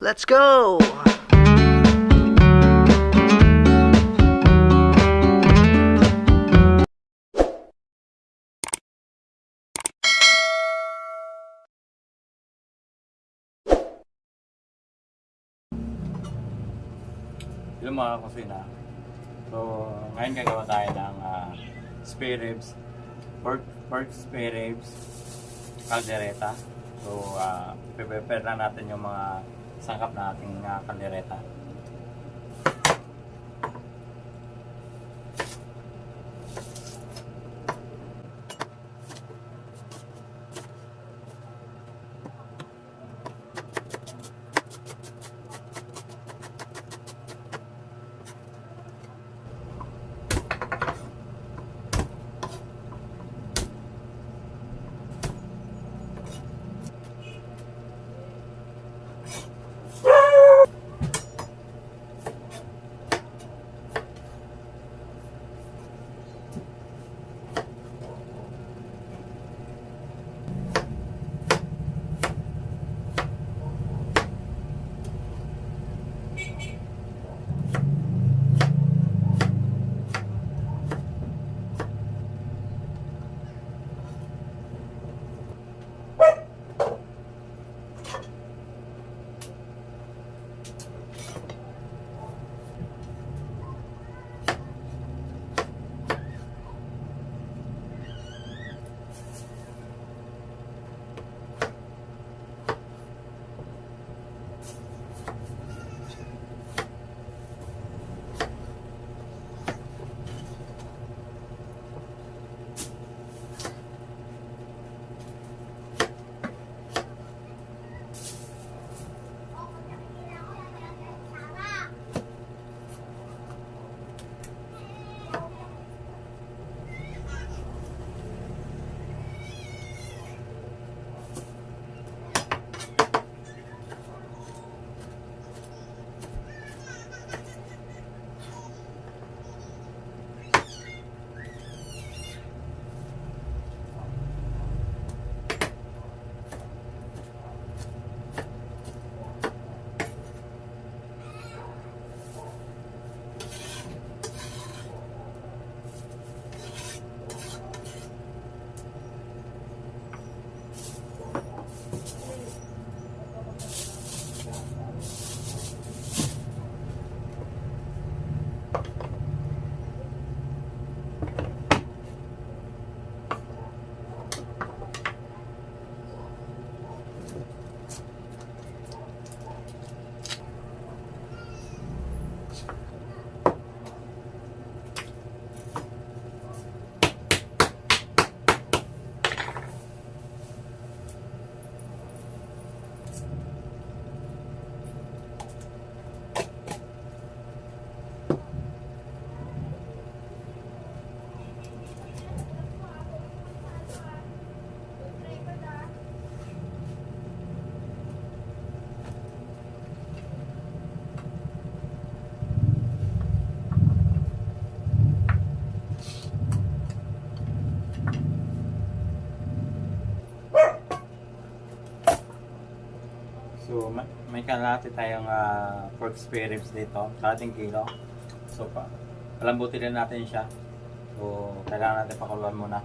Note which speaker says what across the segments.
Speaker 1: Let's go!
Speaker 2: Hello mga kusina. So, ngayon gagawa tayo ng spare ribs, pork spare ribs, caldereta. So, prepare na natin yung mga sangkap na ating caldereta. So, may kalahati tayong pork spare ribs dito, kalating kilo. So, palambutin din natin siya. So, kailangan natin pakuluan muna.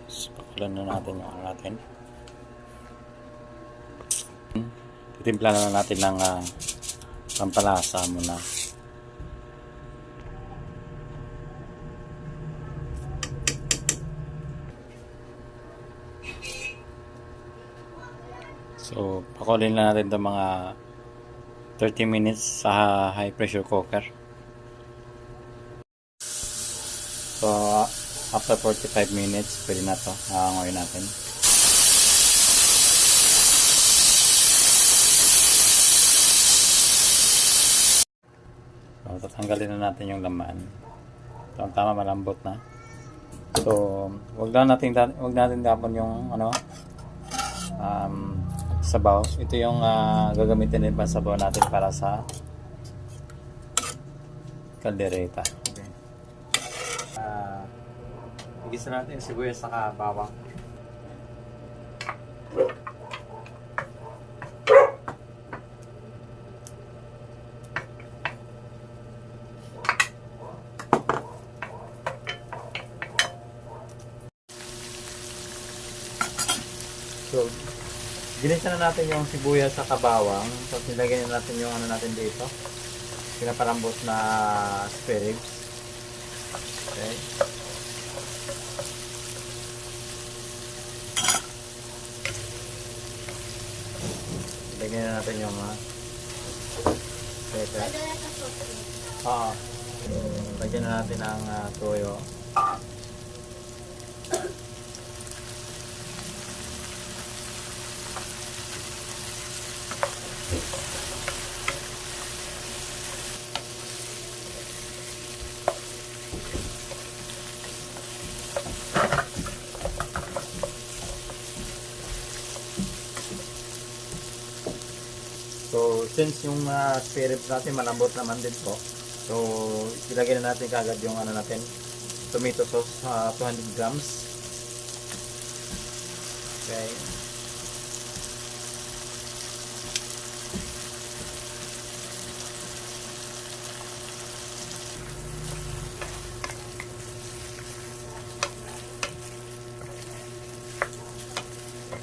Speaker 2: So, pakuluan na natin yung natin. Titimpla na natin ng pampalasa muna. So, pakulin na natin itong mga 30 minutes sa high pressure cooker. So, after 45 minutes, pwede na ito. Ngayon natin. So, tatanggalin na natin yung laman. Tama, malambot na. So, wag natin tapon yung sabaw. Ito yung gagamitin din pa sabaw natin para sa Caldereta. Okay. Igisa natin yung sibuyas sa bawang. So, ginisa na natin yung sibuyas sa kabawang. Tapos nilagay na natin yung ano natin dito. Pinapalambot na spare ribs. Okay. Lagyan na natin yung pepper. Oo. Lagyan na natin ang toyo. So, since yung spare ribs natin malambot naman din po, so ilagay na natin kagad yung ano natin, tomato sauce, 200 grams. Okay.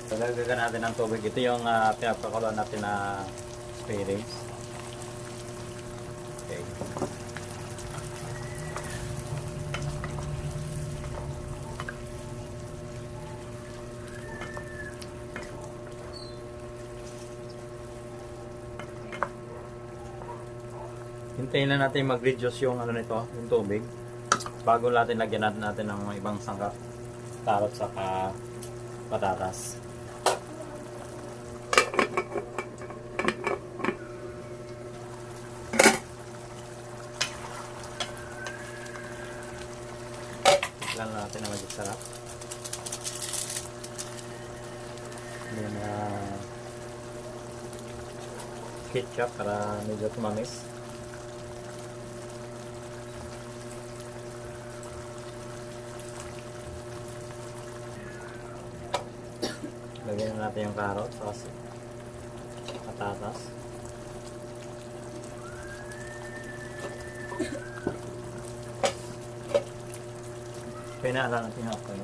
Speaker 2: So, lagyan natin ng tubig. Ito yung pinapakuluan natin na spare ribs. Okay. Hintayin na natin mag-reduce yung ano nito, yung tubig. Bago natin lagyan natin ng ibang sangkap, carrot saka patatas. Tignan natin na maging sarap. May mga ketchup para medyo tumamis. Lagyan na natin yung carrot sa patatas. Pinaalan natin yung apoy.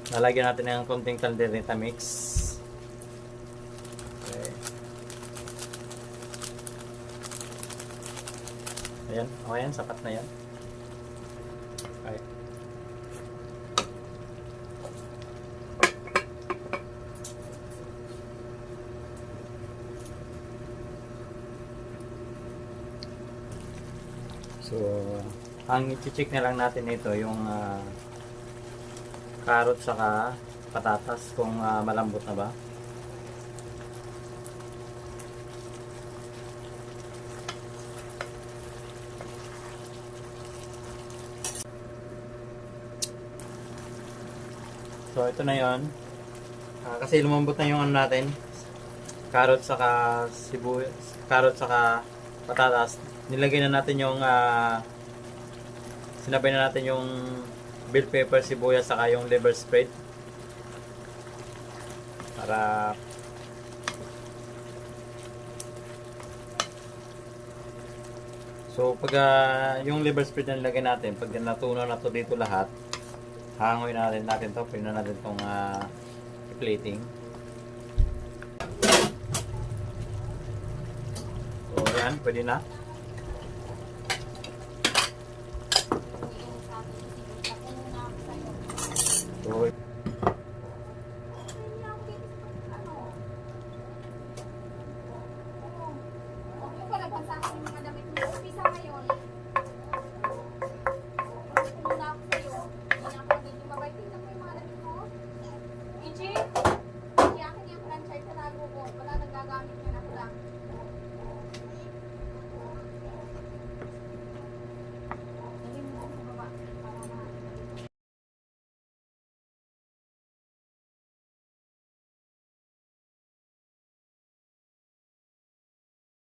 Speaker 2: Nalagyan natin ng konting caldereta mix. Okay. Ayan, okay yan, sapat na yan. Okay. So, ang i-check na lang natin ito yung carrot saka patatas kung malambot na ba. So, ito na yon. Kasi lumambot na yung ano natin, carrot saka sibuyas, carrot saka patatas. Nilagay na natin yung sinabay na natin yung bell pepper, sibuyas saka yung liver spread para so pag yung liver spread na nilagay natin, pag natunaw na to dito lahat, hangoy natin to, pwede na natin tong plating. So yan, pwede na. So,